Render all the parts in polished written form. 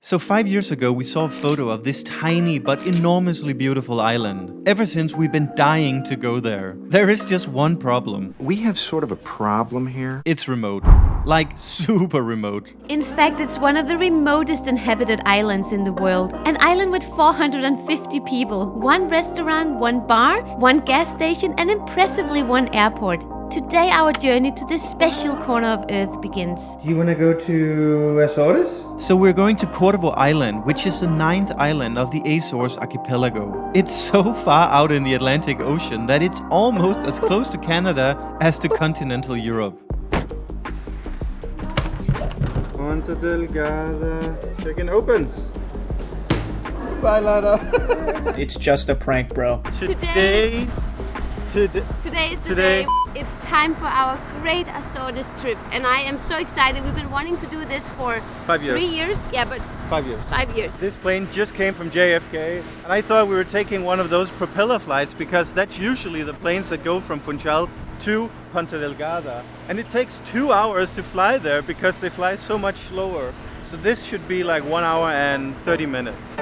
So 5 years ago, we saw a photo of this tiny but enormously beautiful island. Ever since, we've been dying to go there. There is just one problem. We have sort of a problem here. It's remote. Like, super remote. In fact, it's one of the remotest inhabited islands in the world. An island with 450 people, one restaurant, one bar, one gas station, and impressively one airport. Today our journey to this special corner of Earth begins. You want to go to Azores? So we're going to Cuervo Island, which is the 9th island of the Azores archipelago. It's so far out in the Atlantic Ocean that it's almost as close to Canada as to continental Europe. Ponta Delgada. Chicken open. Bye, Lada. It's just a prank, bro. Today is the day. It's time for our great Azores trip, and I am so excited. We've been wanting to do this for 5 years. 3 years. Yeah, but 5 years. 5 years. This plane just came from JFK, and I thought we were taking one of those propeller flights because that's usually the planes that go from Funchal to Ponta Delgada. And it takes 2 hours to fly there because they fly so much slower. So this should be like 1 hour and 30 minutes.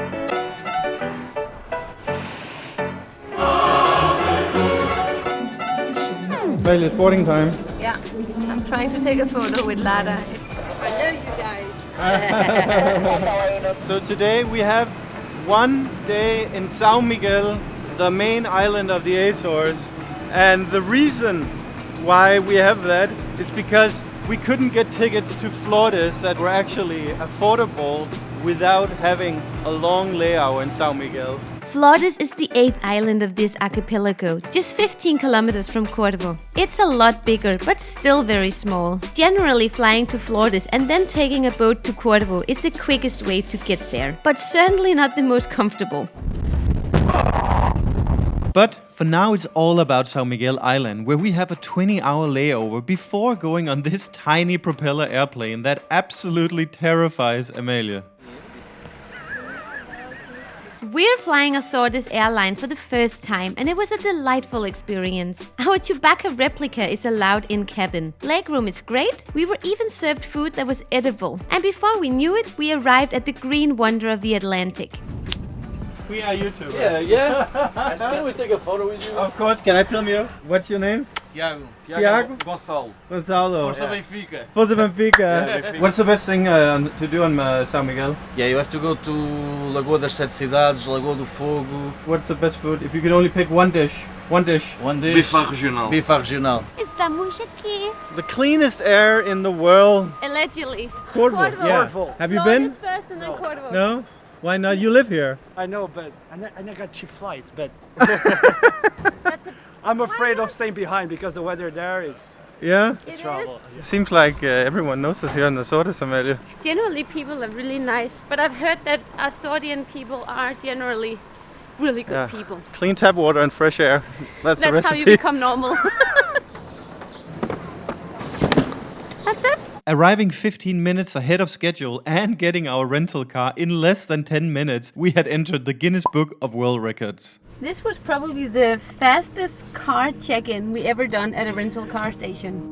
Well, it's boarding time. Yeah, I'm trying to take a photo with Lada. Hello, you guys. So today we have 1 day in São Miguel, the main island of the Azores. And the reason why we have that is because we couldn't get tickets to Flores that were actually affordable without having a long layover in São Miguel. Flores is the 8th island of this archipelago, just 15 kilometers from Cuervo. It's a lot bigger, but still very small. Generally, flying to Flores and then taking a boat to Cuervo is the quickest way to get there, but certainly not the most comfortable. But for now, it's all about São Miguel Island, where we have a 20-hour layover before going on this tiny propeller airplane that absolutely terrifies Amalia. We're flying Azores airline for the first time, and it was a delightful experience. Our Chewbacca replica is allowed in cabin. Legroom is great. We were even served food that was edible. And before we knew it, we arrived at the green wonder of the Atlantic. We are YouTubers. Yeah. Can we take a photo with you? Of course, can I film you? What's your name? Tiago. Tiago? Gonçalo. Gonzalo. Força Benfica. For the Benfica. Benfica. What's the best thing to do on São Miguel? Yeah, you have to go to Lagoa das Sete Cidades, Lagoa do Fogo. What's the best food? If you could only pick one dish. One dish. One dish. Bife regional. Bife regional. Estamos aqui. The cleanest air in the world. Allegedly. Cuervo. Cuervo. Yeah. Cuervo. Have you Flores been? first and then Cuervo. No? Why not? You live here. I know, but I never got cheap flights, but That's a, I'm afraid of staying behind because the weather there is Yeah? it is. trouble. Seems like everyone knows us here in the Azores, Amalia. Generally, people are really nice, but I've heard that Azorian people are generally really good Yeah. people. Clean tap water and fresh air. That's the That's recipe. how you become normal. That's it. Arriving 15 minutes ahead of schedule and getting our rental car in less than 10 minutes, we had entered the Guinness Book of World Records. This was probably the fastest car check-in we ever done at a rental car station.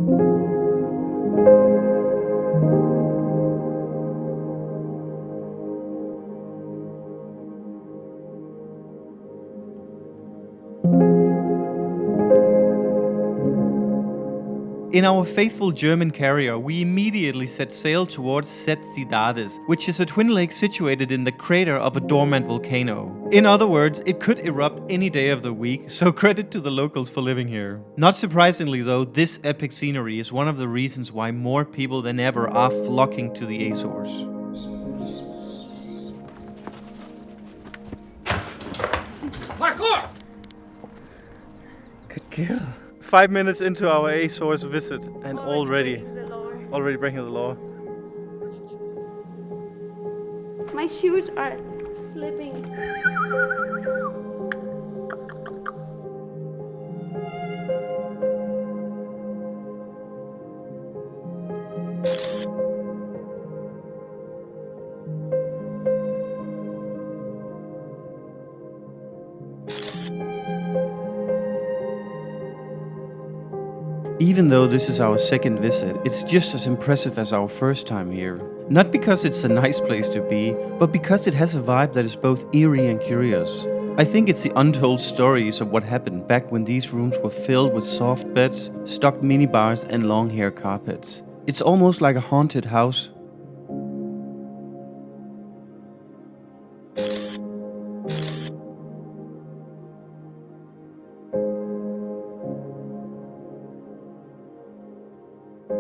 In our faithful German carrier, we immediately set sail towards Sete Cidades, which is a twin lake situated in the crater of a dormant volcano. In other words, it could erupt any day of the week, so credit to the locals for living here. Not surprisingly though, this epic scenery is one of the reasons why more people than ever are flocking to the Azores. Parkour! Good girl. 5 minutes into our Azores visit and already breaking the law. My shoes are slipping. Even though this is our second visit, it's just as impressive as our first time here. Not because it's a nice place to be, but because it has a vibe that is both eerie and curious. I think it's the untold stories of what happened back when these rooms were filled with soft beds, stocked minibars and long hair carpets. It's almost like a haunted house.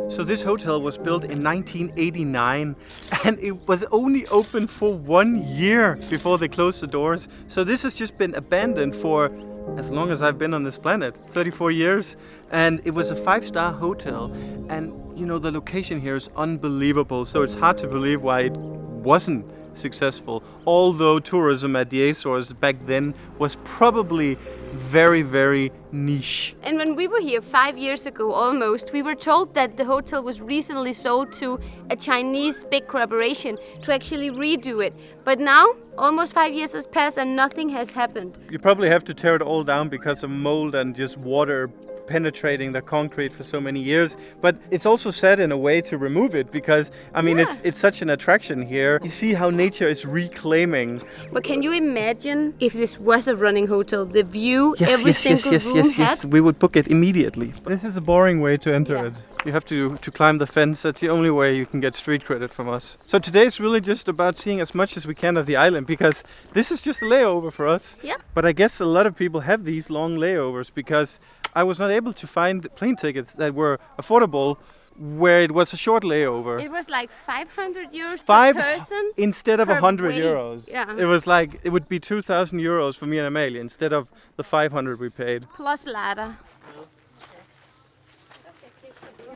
So this hotel was built in 1989 and it was only open for 1 year before they closed the doors. So this has just been abandoned for as long as I've been on this planet, 34 years. And it was a 5-star hotel. And you know, the location here is unbelievable. So it's hard to believe why it wasn't successful. Although tourism at the Azores back then was probably very, very niche. And when we were here 5 years ago almost, we were told that the hotel was recently sold to a Chinese big corporation to actually redo it. But now, almost 5 years has passed and nothing has happened. You probably have to tear it all down because of mold and just water penetrating the concrete for so many years, but it's also sad in a way to remove it because I mean it's such an attraction here. You see how nature is reclaiming. But can you imagine if this was a running hotel, the view every single room had? Yes, we would book it immediately. This is a boring way to enter it. You have to climb the fence. That's the only way you can get street credit from us. So today is really just about seeing as much as we can of the island because this is just a layover for us. Yep. But I guess a lot of people have these long layovers because I was not able to find plane tickets that were affordable where it was a short layover. It was like 500 euros per person instead of per 100 way. euros. Yeah. It was like, it would be 2,000 euros for me and Amalie instead of the 500 we paid. Plus ladder.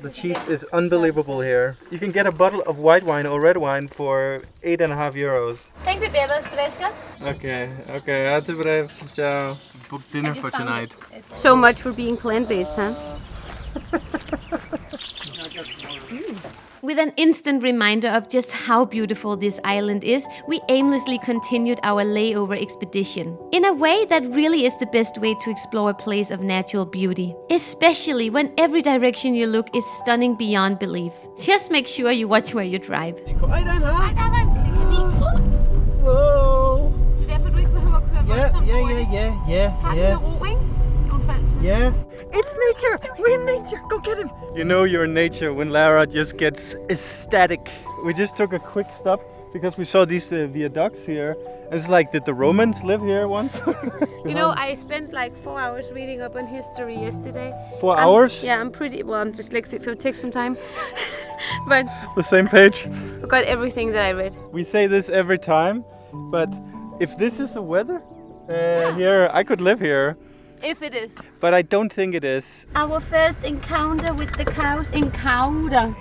The cheese is unbelievable here. You can get a bottle of white wine or red wine for 8.5 euros. Think we better frescas? Okay, have to brave. Ciao. Book dinner for tonight. So much for being plant-based, huh? With an instant reminder of just how beautiful this island is, we aimlessly continued our layover expedition. In a way that really is the best way to explore a place of natural beauty. Especially when every direction you look is stunning beyond belief. Just make sure you watch where you drive. Yeah. It's nature! We're in nature! Go get him! You know you're in nature when Lara just gets ecstatic. We just took a quick stop because we saw these viaducts here. It's like, did the Romans live here once? You know, I spent like 4 hours reading up on history yesterday. 4 hours? Yeah, I'm dyslexic, so it takes some time. But The same page? I got everything that I read. We say this every time, but if this is the weather here, I could live here. If it is. But I don't think it is. Our first encounter with the cows.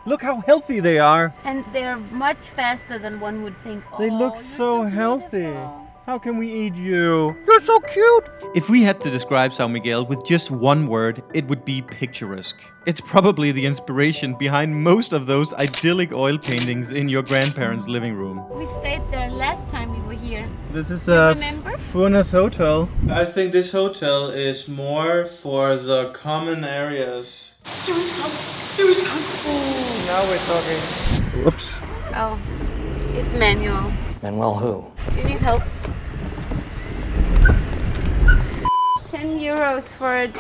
Look how healthy they are. And they're much faster than one would think. They Oh, look you're so healthy. beautiful. How can we eat you? You're so cute. If we had to describe São Miguel with just one word, it would be picturesque. It's probably the inspiration behind most of those idyllic oil paintings in your grandparents' living room. We stayed there last time we were here. This is remember? Furnace Hotel. I think this hotel is more for the common areas. There is now we're talking. Whoops. Oh, it's manual. Manuel who? Do you need help? 10 euros for it.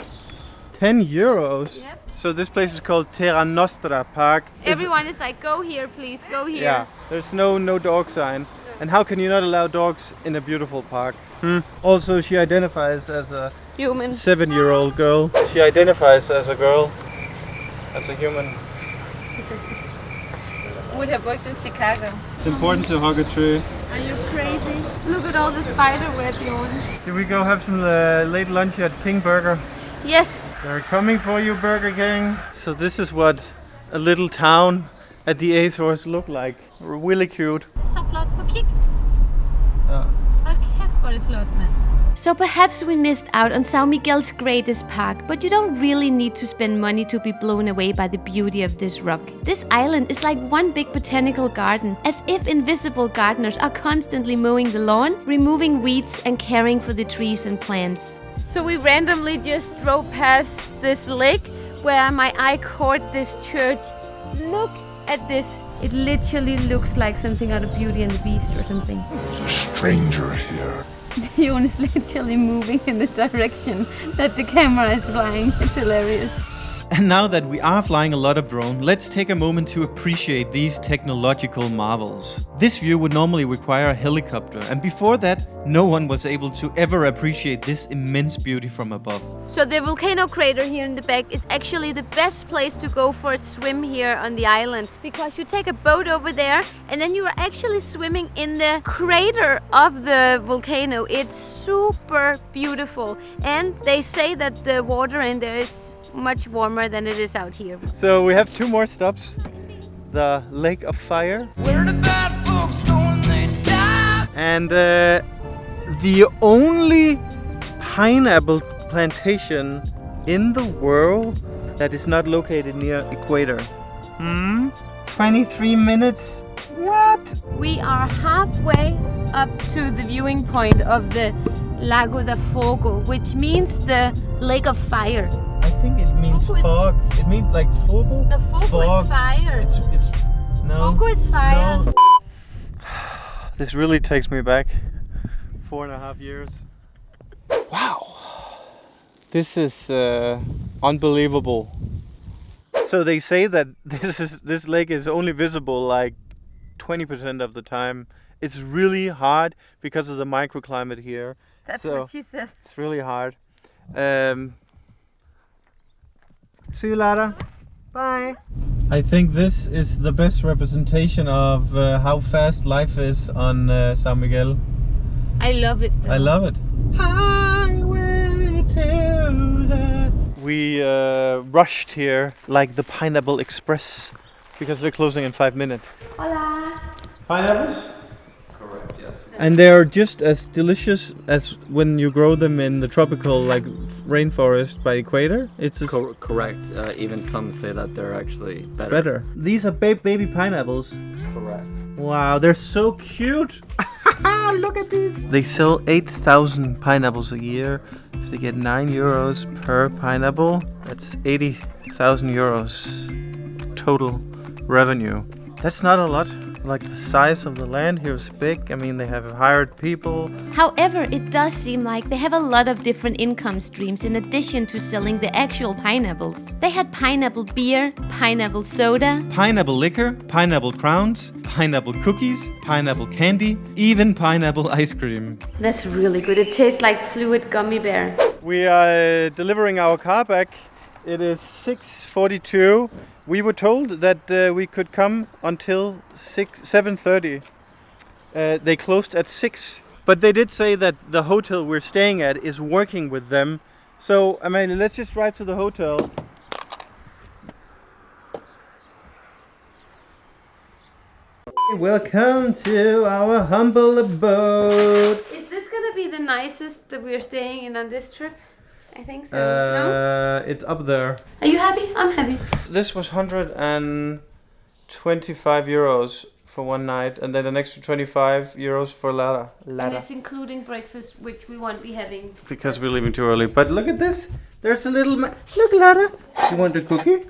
10 euros? Yep. So this place is called Terra Nostra Park. Everyone is like, go here, please, go here. Yeah, there's no dog sign. And how can you not allow dogs in a beautiful park? Also, she identifies as a Human. 7-year-old girl. She identifies as a girl, as a human. Would have worked in Chicago. It's important to hug a tree. Are you crazy? Look at all the spider web, Johan. Here we go have some late lunch at King Burger. Yes. They're coming for you, Burger King. So this is what a little town at the Azores look like. Really cute. Så flot på kig. Hold kæft, hvor er det flot, mand. So perhaps we missed out on São Miguel's greatest park, but you don't really need to spend money to be blown away by the beauty of this rock. This island is like one big botanical garden, as if invisible gardeners are constantly mowing the lawn, removing weeds and caring for the trees and plants. So we randomly just drove past this lake where my eye caught this church. Look at this. It literally looks like something out of Beauty and the Beast or something. There's a stranger here. Yon is literally moving in the direction that the camera is flying. It's hilarious. And now that we are flying a lot of drone, let's take a moment to appreciate these technological marvels. This view would normally require a helicopter, and before that, no one was able to ever appreciate this immense beauty from above. So the volcano crater here in the back is actually the best place to go for a swim here on the island, because you take a boat over there and then you are actually swimming in the crater of the volcano. It's super beautiful, and they say that the water in there is much warmer than it is out here. So we have 2 more stops. The Lake of Fire. Where the bad folks go when they die? And the only pineapple plantation in the world that is not located near equator. 23 minutes? What? We are halfway up to the viewing point of the Lago da Fogo, which means the Lake of Fire. I think it means Fogo is- fog. It means like fogo. The Fogo Fog. is fire. It's no. Fogo is fire. No. This really takes me back 4.5 years. Wow. This is unbelievable. So they say that this lake is only visible like 20% of the time. It's really hard because of the microclimate here. That's So- what she said. It's really hard. See you later. Bye. I think this is the best representation of how fast life is on San Miguel. I love it though. I love it. Highway to the... We rushed here like the Pineapple Express because they're closing in 5 minutes. Hola. Pineapples? Correct, yes. And they're just as delicious as when you grow them in the tropical like rainforest by equator. It's Correct. Even some say that they're actually better. better. These are baby pineapples. Correct. Wow, they're so cute. Look at these. They sell 8,000 pineapples a year. If they get €9 per pineapple, that's 80,000 euros total revenue. That's not a lot. Like the size of the land here is big. I mean, they have hired people. However, it does seem like they have a lot of different income streams in addition to selling the actual pineapples. They had pineapple beer, pineapple soda, Pineapple liquor, pineapple crowns, pineapple cookies, pineapple candy, even pineapple ice cream. That's really good. It tastes like fluid gummy bear. We are delivering our car back. It is 6:42. We were told that we could come until 7:30. They closed at 6. But they did say that the hotel we're staying at is working with them. So, I mean, let's just drive to the hotel. Welcome to our humble abode. Is this gonna be the nicest that we're staying in on this trip? I think so. No? It's up there. Are you happy? I'm happy. This was 125 euros for one night, and then an extra 25 euros for Lara. And it's including breakfast, which we won't be having. Because we're leaving too early. But look at this. There's a little... Look, Lara. You want a cookie?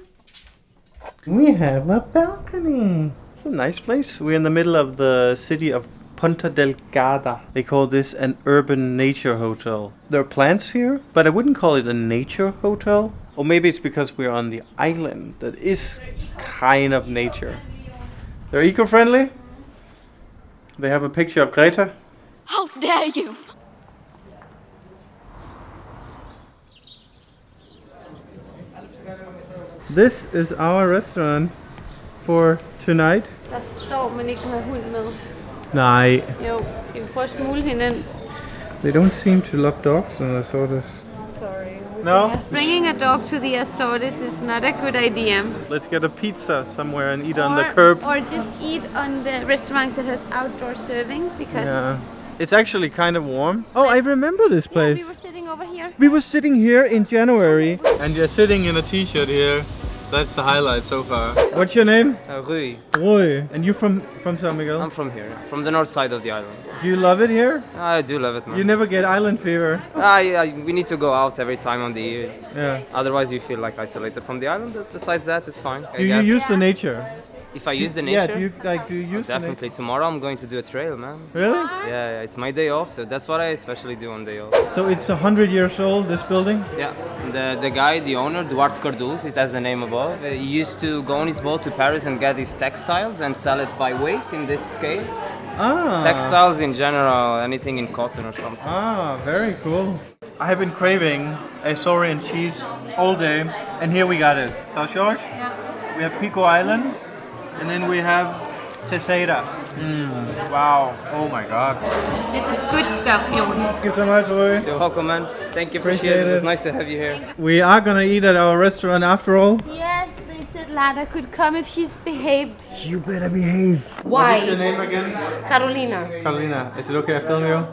We have a balcony. It's a nice place. We're in the middle of the city of Ponta Delgada. They call this an urban nature hotel. There are plants here, but I wouldn't call it a nature hotel. Or maybe it's because we're on the island that is kind of nature. They're eco-friendly. They have a picture of Greta. How dare you! This is our restaurant for tonight. Der står, man ikke må have hund med. Nej, Jo, vi vil prøve at smule hende. they don't seem to love dogs on Azores. Sorry. No? Bringing a dog to the Azores is not a good idea. Let's get a pizza somewhere and eat on the curb. Or just eat on the restaurants that has outdoor serving, because Yeah. It's actually kind of warm. Oh, I remember this yeah, place. we were sitting over here. We were sitting here in January. And you're sitting in a t-shirt here. That's the highlight so far. What's your name? Rui. Roy. And you from San Miguel? I'm from here, from the north side of the island. Do you love it here? I do love it, man. You never get island fever. We need to go out every time on the year. Yeah. Otherwise, you feel like isolated from the island. But besides that, it's fine. Do you use the nature? If I use the Yeah, nature? do you use the Definitely. Tomorrow I'm going to do a trail, man. Really? Yeah, it's my day off, so that's what I especially do on day off. So it's 100 years old, this building? Yeah, the guy, the owner, Duarte Cardoso, it has the name above. He used to go on his boat to Paris and get his textiles and sell it by weight in this scale. Ah. Textiles in general, anything in cotton or something. Ah, very cool. I have been craving Azorian cheese all day, and here we got it. South George? Yeah. We have Pico Island, and then we have Terceira. Wow. Oh my god. This is good stuff, Jon. Thank you so much, Roy. You're welcome, man. Thank you, appreciate it. It was nice to have you here. We are gonna eat at our restaurant after all. Yes, they said Lada could come if she's behaved. You better behave. Why? What's your name again? Carolina. Carolina. Is it okay I film you?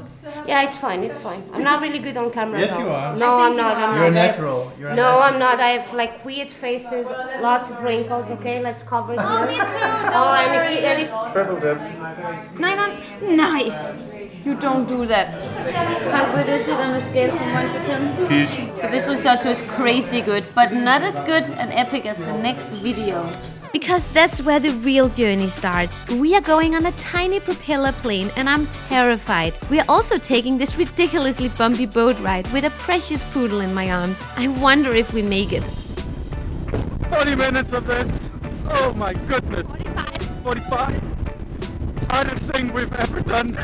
Yeah, it's fine, it's fine. I'm not really good on camera. Yes, though. you are. No, I'm not. You're natural. No, I'm not. I have like weird faces, lots of wrinkles. Okay, let's cover it here. Oh, me too. Oh, and if Triple dip. No. You don't do that. How good is it on a scale from 1 to 10? Cheese. So this risotto is crazy good, but not as good and epic as the next video. Because that's where the real journey starts. We are going on a tiny propeller plane and I'm terrified. We are also taking this ridiculously bumpy boat ride with a precious poodle in my arms. I wonder if we make it. 40 minutes of this. Oh my goodness. 45. Hardest thing we've ever done.